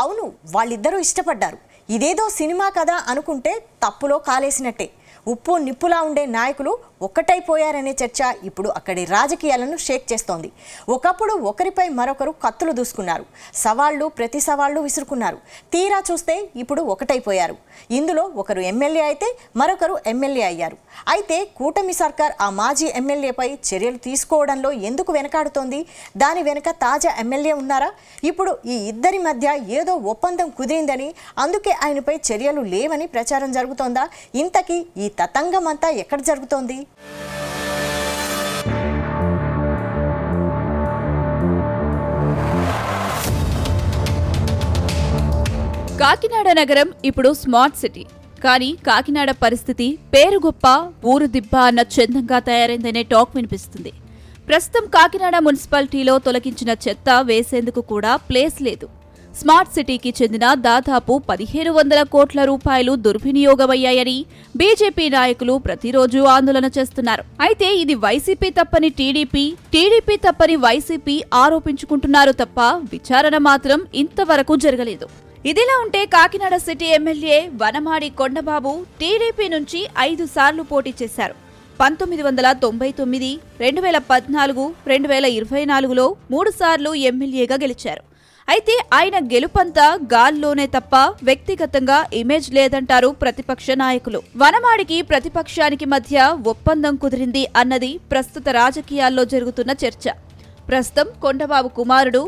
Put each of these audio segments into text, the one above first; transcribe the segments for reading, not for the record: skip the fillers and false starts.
అవును, వాళ్ళిద్దరూ ఇష్టపడ్డారు. ఇదేదో సినిమా కదా అనుకుంటే తప్పులో కాలేసినట్టే. ఉప్పు నిప్పులా ఉండే నాయకులు ఒక్కటైపోయారనే చర్చ ఇప్పుడు అక్కడి రాజకీయాలను షేక్ చేస్తోంది. ఒకప్పుడు ఒకరిపై మరొకరు కత్తులు దూసుకున్నారు, ప్రతి సవాళ్లు విసురుకున్నారు. తీరా చూస్తే ఇప్పుడు ఒకటైపోయారు. ఇందులో ఒకరు ఎమ్మెల్యే అయితే మరొకరు ఎమ్మెల్యే అయ్యారు. అయితే కూటమి సర్కార్ ఆ మాజీ ఎమ్మెల్యేపై చర్యలు తీసుకోవడంలో ఎందుకు వెనకాడుతోంది? దాని వెనుక తాజా ఎమ్మెల్యే ఉన్నారా? ఇప్పుడు ఈ ఇద్దరి మధ్య ఏదో ఒప్పందం కుదిరిందని, అందుకే ఆయనపై చర్యలు లేవని ప్రచారం జరుగుతోందా? ఇంతకీ ఈ తతంగం అంతా ఎక్కడ జరుగుతోంది? కాకినాడ నగరం ఇప్పుడు స్మార్ట్ సిటీ. కానీ కాకినాడ పరిస్థితి పేరు గొప్ప ఊరు దిబ్బ అన్న చందంగా తయారైందనే టాక్ వినిపిస్తుంది. ప్రస్తుతం కాకినాడ మున్సిపాలిటీలో తొలగించిన చెత్త వేసేందుకు కూడా ప్లేస్ లేదు. స్మార్ట్ సిటీకి చెందిన దాదాపు 1,500 కోట్ల రూపాయలు దుర్వినియోగమయ్యాయని బీజేపీ నాయకులు ప్రతిరోజు ఆందోళన చేస్తున్నారు. అయితే ఇది వైసీపీ తప్పని టీడీపీ తప్పని వైసీపీ ఆరోపించుకుంటున్నారు తప్ప విచారణ మాత్రం ఇంతవరకు జరగలేదు. ఇదిలా ఉంటే Kakinada city MLA Vanamadi Kondababu TDP నుంచి 5 సార్లు పోటీ చేశారు. 1999, 2014, 2024లో 3 సార్లు ఎమ్మెల్యేగా గెలిచారు. అయితే ఆయన గెలుపంతా గాల్లోనే తప్ప వ్యక్తిగతంగా ఇమేజ్ లేదంటారు ప్రతిపక్ష నాయకులు. వనమాడికి ప్రతిపక్షానికి మధ్య ఒప్పందం కుదిరింది అన్నది ప్రస్తుత రాజకీయాల్లో జరుగుతున్న చర్చ. ప్రస్తుతం కొండబాబు కుమారుడు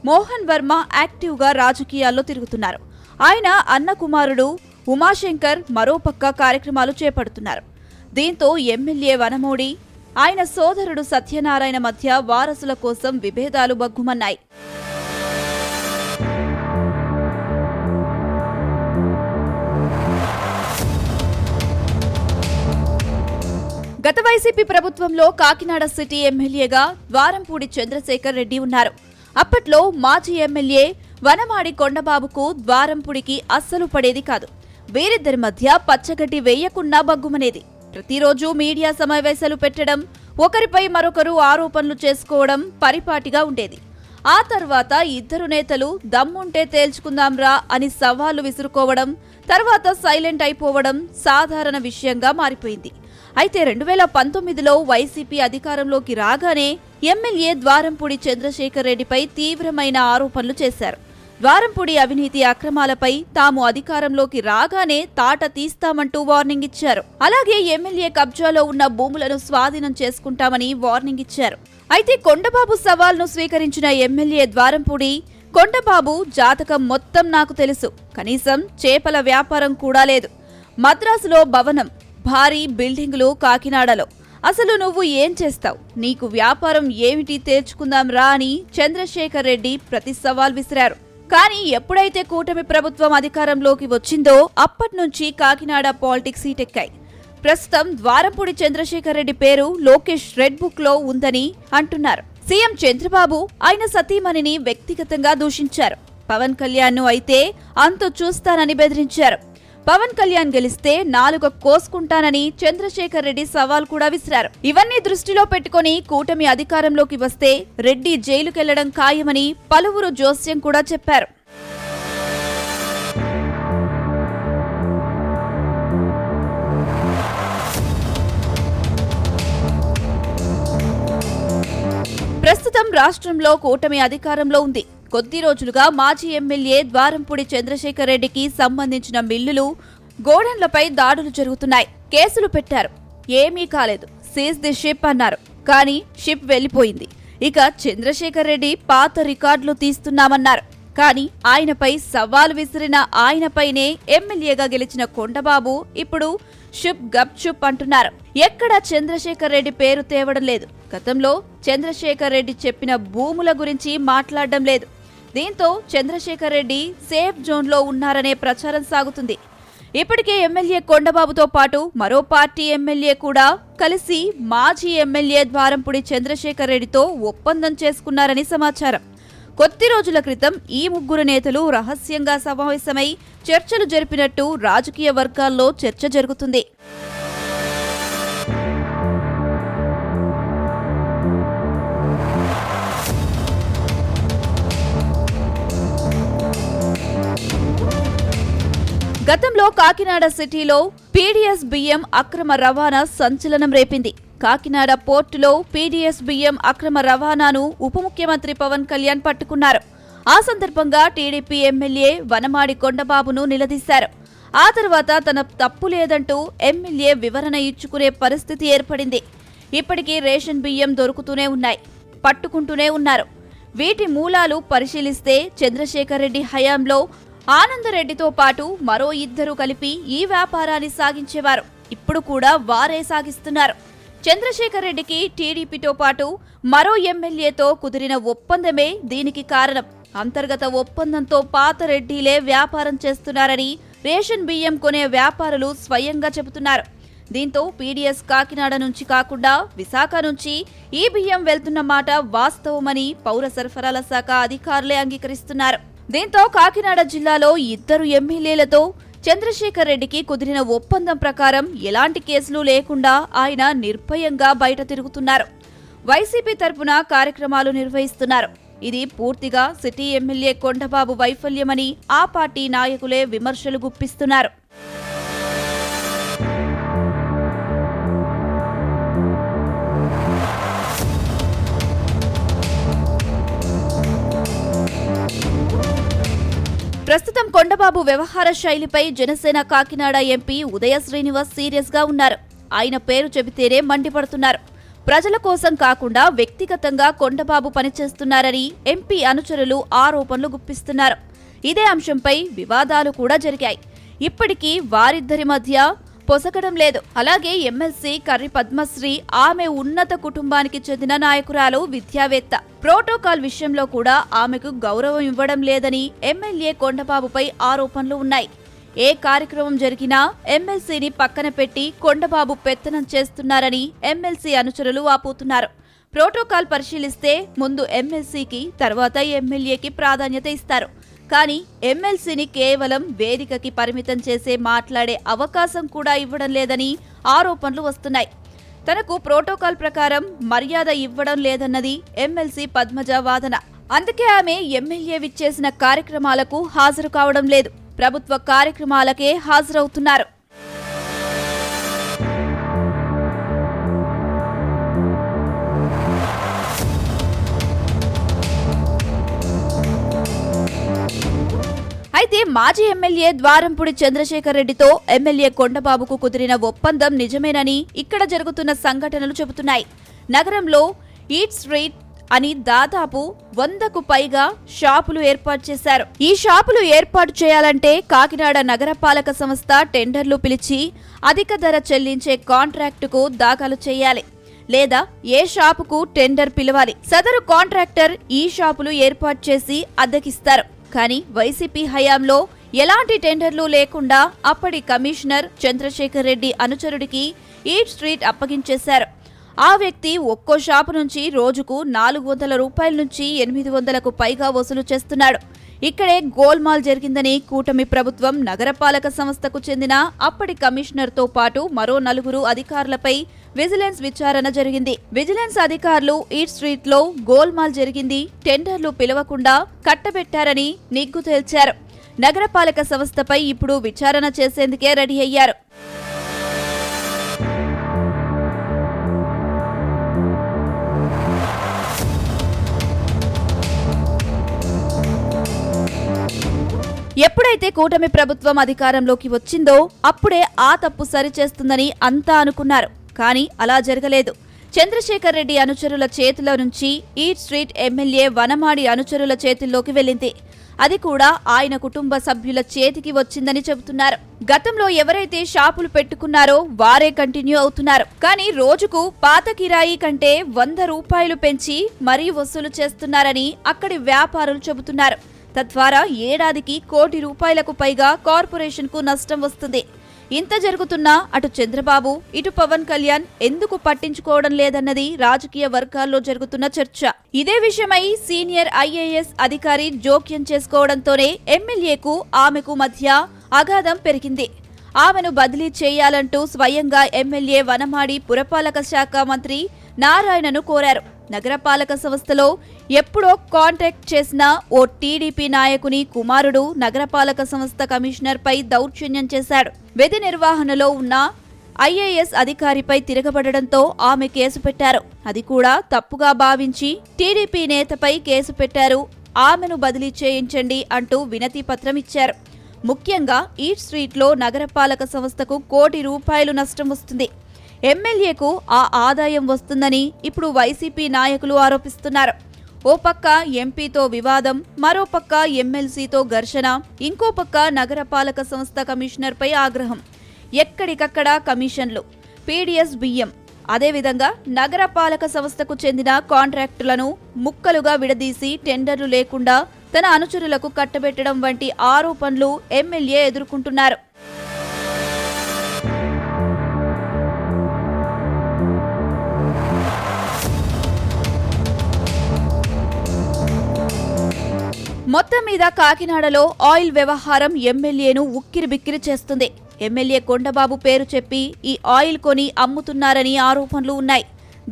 మోహన్ వర్మ యాక్టివ్గా రాజకీయాల్లో తిరుగుతున్నారు. ఆయన అన్న కుమారుడు ఉమాశంకర్ మరోపక్క కార్యక్రమాలు చేపడుతున్నారు. దీంతో ఎమ్మెల్యే వనమోడి, ఆయన సోదరుడు సత్యనారాయణ మధ్య వారసుల కోసం విభేదాలు బగ్గుమన్నాయి. గత వైసీపీ ప్రభుత్వంలో కాకినాడ సిటీ ఎమ్మెల్యేగా ద్వారంపూడి చంద్రశేఖర్ రెడ్డి ఉన్నారు. అప్పట్లో మాజీ ఎమ్మెల్యే వనమాడి కొండబాబుకు ద్వారంపూడికి అస్సలు పడేది కాదు. వీరిద్దరి మధ్య పచ్చగడ్డి వేయకున్నా బగ్గుమనేది. ప్రతిరోజు మీడియా సమావేశాలు పెట్టడం, ఒకరిపై మరొకరు ఆరోపణలు చేసుకోవడం పరిపాటిగా ఉండేది. ఆ తర్వాత ఇద్దరు నేతలు దమ్ముంటే తేల్చుకుందాంరా అని సవాళ్లు విసురుకోవడం, తర్వాత సైలెంట్ అయిపోవడం సాధారణ విషయంగా మారిపోయింది. అయితే 2019లో వైసీపీ అధికారంలోకి రాగానే ఎమ్మెల్యే ద్వారంపూడి చంద్రశేఖర్ రెడ్డిపై తీవ్రమైన ఆరోపణలు చేశారు. ద్వారంపూడి అవినీతి అక్రమాలపై తాము అధికారంలోకి రాగానే తాట తీస్తామంటూ వార్నింగ్ ఇచ్చారు. అలాగే ఎమ్మెల్యే కబ్జాలో ఉన్న భూములను స్వాధీనం చేసుకుంటామని వార్నింగ్ ఇచ్చారు. అయితే కొండబాబు సవాల్ను స్వీకరించిన ఎమ్మెల్యే ద్వారంపూడి, కొండబాబు జాతకం మొత్తం నాకు తెలుసు, కనీసం చేపల వ్యాపారం కూడా లేదు, మద్రాసులో భవనం, భారీ బిల్డింగులు కాకినాడలో, అసలు నువ్వు ఏం చేస్తావు, నీకు వ్యాపారం ఏమిటి, తేల్చుకుందాం రా అని చంద్రశేఖర్ రెడ్డి ప్రతి సవాల్ విసిరారు. కానీ ఎప్పుడైతే కూటమి ప్రభుత్వం అధికారంలోకి వచ్చిందో అప్పట్నుంచి కాకినాడ పాలిటిక్స్ హీటెక్కాయి. ప్రస్తుతం ద్వారంపూడి చంద్రశేఖర్ రెడ్డి పేరు లోకేష్ రెడ్ బుక్ లో ఉందని అంటున్నారు. సీఎం చంద్రబాబు ఆయన సతీమణిని వ్యక్తిగతంగా దూషించారు. పవన్ కళ్యాణ్ ను అయితే అంతు చూస్తానని బెదిరించారు. పవన్ కళ్యాణ్ గెలిస్తే నాలుక కోసుకుంటానని చంద్రశేఖర్ రెడ్డి సవాల్ కూడా విసిరారు. ఇవన్నీ దృష్టిలో పెట్టుకుని కూటమి అధికారంలోకి వస్తే రెడ్డి జైలుకెళ్లడం ఖాయమని పలువురు జోస్యం కూడా చెప్పారు. ప్రస్తుతం రాష్ట్రంలో కూటమి అధికారంలో ఉంది. కొద్ది రోజులుగా మాజీ ఎమ్మెల్యే ద్వారంపూడి చంద్రశేఖర్ రెడ్డికి సంబంధించిన మిల్లులు, గోడన్లపై దాడులు జరుగుతున్నాయి. కేసులు పెట్టారు. ఏమీ కాలేదు, సీజ్ ది షిప్ అన్నారు. కానీ షిప్ వెళ్లిపోయింది. ఇక చంద్రశేఖర్ రెడ్డి పాత రికార్డులు తీస్తున్నామన్నారు. కానీ ఆయనపై సవాల్ విసిరిన ఆయనపైనే ఎమ్మెల్యేగా గెలిచిన కొండబాబు ఇప్పుడు షుప్ గప్ చుప్ అంటున్నారు. ఎక్కడా చంద్రశేఖర్ రెడ్డి పేరు తేవడం లేదు. గతంలో చంద్రశేఖర్ రెడ్డి చెప్పిన భూముల గురించి మాట్లాడడం లేదు. దీంతో చంద్రశేఖర్ రెడ్డి సేఫ్ జోన్లో ఉన్నారనే ప్రచారం సాగుతుంది. ఇప్పటికే ఎమ్మెల్యే కొండబాబుతో పాటు మరో పార్టీ ఎమ్మెల్యే కూడా కలిసి మాజీ ఎమ్మెల్యే ద్వారంపూడి చంద్రశేఖర్ రెడ్డితో ఒప్పందం చేసుకున్నారని సమాచారం. కొద్ది రోజుల క్రితం ఈ ముగ్గురు నేతలు రహస్యంగా సమావేశమై చర్చలు జరిపినట్టు రాజకీయ వర్గాల్లో చర్చ జరుగుతుంది. గతంలో కాకినాడ సిటీలో పీడీఎస్ బియ్యం అక్రమ రవాణా సంచలనం రేపింది. కాకినాడ పోర్టులో పీడీఎస్ బియ్యం అక్రమ రవాణాను ఉప ముఖ్యమంత్రి పవన్ కళ్యాణ్ పట్టుకున్నారు. ఆ సందర్భంగా టీడీపీ ఎమ్మెల్యే వనమాడి కొండబాబును నిలదీశారు. ఆ తర్వాత తన తప్పు లేదంటూ ఎమ్మెల్యే వివరణ ఇచ్చుకునే పరిస్థితి ఏర్పడింది. ఇప్పటికీ రేషన్ బియ్యం దొరుకుతూనే ఉన్నాయి, పట్టుకుంటూనే ఉన్నారు. వీటి మూలాలు పరిశీలిస్తే చంద్రశేఖర్ రెడ్డి హయాంలో ఆనందరెడ్డితో పాటు మరో ఇద్దరు కలిపి ఈ వ్యాపారాన్ని సాగించేవారు. ఇప్పుడు కూడా వారే సాగిస్తున్నారు. చంద్రశేఖర్ రెడ్డికి టీడీపీతో పాటు మరో ఎమ్మెల్యేతో కుదిరిన ఒప్పందమే దీనికి కారణం. అంతర్గత ఒప్పందంతో పాత రెడ్డిలే వ్యాపారం చేస్తున్నారని రేషన్ బియ్యం కొనే వ్యాపారులు స్వయంగా చెబుతున్నారు. దీంతో పీడీఎస్ కాకినాడ నుంచి కాకుండా విశాఖ నుంచి ఈ బియ్యం వెళ్తున్న మాట వాస్తవమని పౌర సరఫరాల శాఖ అధికారులే అంగీకరిస్తున్నారు. దీంతో కాకినాడ జిల్లాలో ఇద్దరు ఎమ్మెల్యేలతో చంద్రశేఖర్ రెడ్డికి కుదిరిన ఒప్పందం ప్రకారం ఎలాంటి కేసులు లేకుండా ఆయన నిర్భయంగా బయట తిరుగుతున్నారు. వైసీపీ తరపున కార్యక్రమాలు నిర్వహిస్తున్నారు. ఇది పూర్తిగా సిటీ ఎమ్మెల్యే కొండబాబు వైఫల్యమని ఆ పార్టీ నాయకులే విమర్శలు గుప్పిస్తున్నారు. ప్రస్తుతం కొండబాబు వ్యవహార శైలిపై జనసేన కాకినాడ ఎంపీ ఉదయ శ్రీనివాస్ సీరియస్ గా ఉన్నారు. ఆయన పేరు చెబితేనే మండిపడుతున్నారు. ప్రజల కోసం కాకుండా వ్యక్తిగతంగా కొండబాబు పనిచేస్తున్నారని ఎంపీ అనుచరులు ఆరోపణలు గుప్పిస్తున్నారు. ఇదే అంశంపై వివాదాలు కూడా జరిగాయి. ఇప్పటికీ వారిద్దరి మధ్య పొసగడం లేదు. అలాగే ఎమ్మెల్సీ కర్రి పద్మశ్రీ ఆమె ఉన్నత కుటుంబానికి చెందిన నాయకురాలు, విద్యావేత్త. ప్రోటోకాల్ విషయంలో కూడా ఆమెకు గౌరవం ఇవ్వడం లేదని ఎమ్మెల్యే కొండబాబుపై ఆరోపణలు ఉన్నాయి. ఏ కార్యక్రమం జరిగినా ఎమ్మెల్సీని పక్కన పెట్టి కొండబాబు పెత్తనం చేస్తున్నారని ఎమ్మెల్సీ అనుచరులు వాపోతున్నారు. ప్రోటోకాల్ పరిశీలిస్తే ముందు ఎమ్మెల్సీకి, తర్వాత ఎమ్మెల్యేకి ప్రాధాన్యత ఇస్తారు. కానీ ఎమ్మెల్సీని కేవలం వేదికకి పరిమితం చేసే మాట్లాడే అవకాశం కూడా ఇవ్వడం లేదని ఆరోపణలు వస్తున్నాయి. తనకు ప్రోటోకాల్ ప్రకారం మర్యాద ఇవ్వడం లేదన్నది ఎమ్మెల్సీ పద్మజ వాదన. అందుకే ఆమె ఎమ్మెల్యే విచ్చేసిన కార్యక్రమాలకు హాజరు కావడం లేదు. ప్రభుత్వ కార్యక్రమాలకే హాజరవుతున్నారు. అయితే మాజీ ఎమ్మెల్యే ద్వారంపూడి చంద్రశేఖర్ రెడ్డితో ఎమ్మెల్యే కొండబాబుకు కుదిరిన ఒప్పందం నిజమేనని ఇక్కడ జరుగుతున్న సంఘటనలు చెబుతున్నాయి. నగరంలో ఈట్ స్ట్రీట్ అని దాదాపు 100కు పైగా షాపులు ఏర్పాటు చేశారు. ఈ షాపులు ఏర్పాటు చేయాలంటే కాకినాడ నగరపాలక సంస్థ టెండర్లు పిలిచి అధిక ధర చెల్లించే కాంట్రాక్టుకు దాఖలు చేయాలి, లేదా ఏ షాపుకు టెండర్ పిలవాలి. సదరు కాంట్రాక్టర్ ఈ షాపులు ఏర్పాటు చేసి అద్దెకిస్తారు. కానీ వైసీపీ హయాంలో ఎలాంటి టెండర్లు లేకుండా అప్పటి కమిషనర్ చంద్రశేఖర్ రెడ్డి అనుచరుడికి ఈట్ స్ట్రీట్ అప్పగించేశారు. ఆ వ్యక్తి ఒక్కో షాపు నుంచి రోజుకు 400 రూపాయల నుంచి 800కు పైగా వసూలు చేస్తున్నాడు. ఇక్కడే గోల్మాల్ జరిగిందని కూటమి ప్రభుత్వం నగరపాలక సంస్థకు చెందిన అప్పటి కమిషనర్తో పాటు మరో 4 అధికారులపై విజిలెన్స్ విచారణ జరిగింది. విజిలెన్స్ అధికారులు ఈట్ స్ట్రీట్ లో గోల్మాల్ జరిగింది, టెండర్లు పిలవకుండా కట్టబెట్టారని నిగ్గు తేల్చారు. నగరపాలక సంస్థపై ఇప్పుడు విచారణ చేసేందుకే రెడీ అయ్యారు. ఎప్పుడైతే కూటమి ప్రభుత్వం అధికారంలోకి వచ్చిందో అప్పుడే ఆ తప్పు సరిచేస్తుందని అంతా అనుకున్నారు. కానీ అలా జరగలేదు. చంద్రశేఖర్ రెడ్డి అనుచరుల చేతిలో నుంచి ఈట్ స్ట్రీట్ ఎమ్మెల్యే వనమాడి అనుచరుల చేతుల్లోకి వెళ్ళింది. అది కూడా ఆయన కుటుంబ సభ్యుల చేతికి వచ్చిందని చెబుతున్నారు. గతంలో ఎవరైతే షాపులు పెట్టుకున్నారో వారే కంటిన్యూ అవుతున్నారు. కానీ రోజుకు పాత కిరాయి కంటే 100 రూపాయలు పెంచి మరీ వసూలు చేస్తున్నారని అక్కడి వ్యాపారులు చెబుతున్నారు. తద్వారా ఏడాదికి 1 కోటి రూపాయలకు పైగా కార్పొరేషన్కు నష్టం వస్తుంది. ఇంత జరుగుతున్నా అటు చంద్రబాబు, ఇటు పవన్ కళ్యాణ్ ఎందుకు పట్టించుకోవడం లేదన్నది రాజకీయ వర్గాల్లో జరుగుతున్న చర్చ. ఇదే విషయమై సీనియర్ ఐఏఎస్ అధికారి జోక్యం చేసుకోవడంతోనే ఎమ్మెల్యేకు ఆమెకు మధ్య అగాధం పెరిగింది. ఆమెను బదిలీ చేయాలంటూ స్వయంగా ఎమ్మెల్యే వనమాడి పురపాలక శాఖ మంత్రి నారాయణను కోరారు. నగరపాలక సంస్థలో ఎప్పుడో కాంటాక్ట్ చేసిన ఓ టీడీపీ నాయకుని కుమారుడు నగరపాలక సంస్థ కమిషనర్పై దౌర్జన్యం చేశాడు. విధి నిర్వహణలో ఉన్న ఐఏఎస్ అధికారిపై తిరగబడడంతో ఆమె కేసు పెట్టారు. అది కూడా తప్పుగా భావించి టీడీపీ నేతపై కేసు పెట్టారు. ఆమెను బదిలీ చేయించండి అంటూ వినతి పత్రం ఇచ్చారు. ముఖ్యంగా ఈట్ స్ట్రీట్లో నగరపాలక సంస్థకు ₹1 కోటి నష్టం వస్తుంది. ఎమ్మెల్యేకు ఆ ఆదాయం వస్తుందని ఇప్పుడు వైసీపీ నాయకులు ఆరోపిస్తున్నారు. ఓ పక్క ఎంపీతో వివాదం, మరో పక్క ఎమ్మెల్సీతో ఘర్షణ, ఇంకో పక్క నగరపాలక సంస్థ కమిషనర్పై ఆగ్రహం. ఎక్కడికక్కడ కమిషన్లు, పీడీఎస్ బియ్యం. అదేవిధంగా నగరపాలక సంస్థకు చెందిన కాంట్రాక్టులను ముక్కలుగా విడదీసి టెండర్లు లేకుండా తన అనుచరులకు కట్టబెట్టడం వంటి ఆరోపణలు ఎమ్మెల్యే ఎదుర్కొంటున్నారు. మొత్తం మీద కాకినాడలో ఆయిల్ వ్యవహారం ఎమ్మెల్యేను ఉక్కిరిబిక్కిరి చేస్తుంది. ఎమ్మెల్యే కొండబాబు పేరు చెప్పి ఈ ఆయిల్ కొని అమ్ముతున్నారని ఆరోపణలు ఉన్నాయి.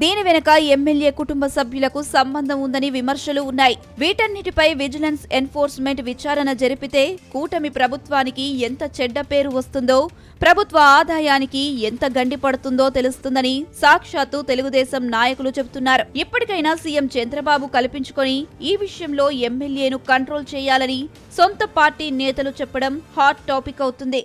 దీని వెనుక ఎమ్మెల్యే కుటుంబ సభ్యులకు సంబంధం ఉందని విమర్శలు ఉన్నాయి. వీటన్నిటిపై విజిలెన్స్ ఎన్ఫోర్స్మెంట్ విచారణ జరిపితే కూటమి ప్రభుత్వానికి ఎంత చెడ్డ పేరు వస్తుందో, ప్రభుత్వ ఆదాయానికి ఎంత గండి పడుతుందో తెలుస్తుందని సాక్షాత్తు తెలుగుదేశం నాయకులు చెబుతున్నారు. ఇప్పటికైనా సీఎం చంద్రబాబు కల్పించుకొని ఈ విషయంలో ఎమ్మెల్యేను కంట్రోల్ చేయాలని సొంత పార్టీ నేతలు చెప్పడం హాట్ టాపిక్ అవుతుంది.